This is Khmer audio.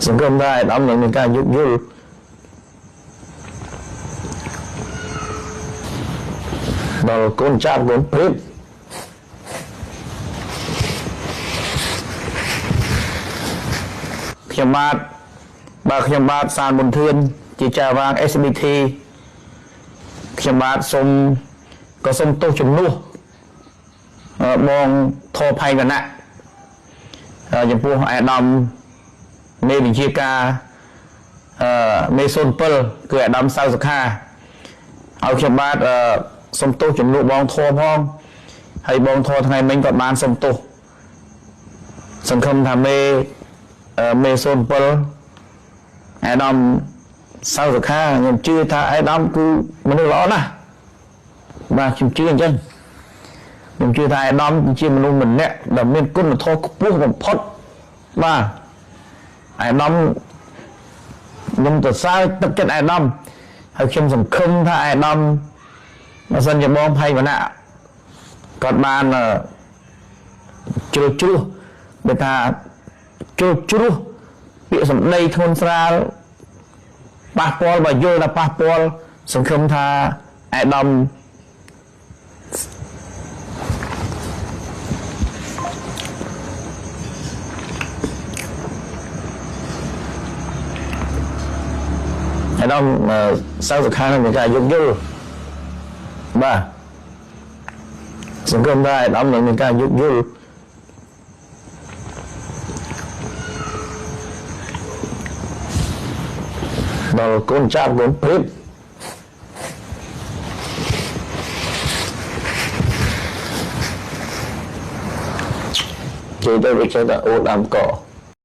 សង្គមដែរដំណឹងនៃការយោគយល់ដល់កូនចាប់កូនព្រៀបខ្ញុំបាទសានមុនធឿនជាចាវាង SBT ខ្ញុំបាទសូមទោសជំនួសបងធរផៃវណ្ណៈចំពោះអាដាមមេវិជាការមេ07គឺអាដាមសៅសុខាឲ្យខ្ញុំបាទសូមទោសជំនួសបងធរផងហើយបងធរថ្ងៃមិញក៏បានសូមទោសសង្ឃឹមថាមេ07អាដាមសៅសុខាខ្ញុំជឿថាអាដាមគឺមនុស្សល្អណាស់បាទខ្ញុំជឿអញ្ចឹងខ្ញុំជឿថាអាដាមជាមនុស្សម្នាក់ដែលមានគុណធម៌ខ្ពស់បំផុតបាទអាដាមខ្ញុំទៅសើចទឹកចិត្តអាដាមហើយខ្ញុំសង្ឃឹមថាអាដាមបើសិនជាបងផៃវណ្ណៈគាត់បានជ្រុះបើថាជ្រុះពាក្យសម្ដីធ្ងន់ស្រាលប៉ះពាល់បើយល់ថាប៉ះពាល់សង្ឃឹមថាអាដាមសៅសុខានឹងការយោគយល់បាទសង្គមដែរអាដាមនឹងការយោគយល់ដល់កូនចាប់កូនព្រៀបជិះទៅវិចិត្រអូដាមក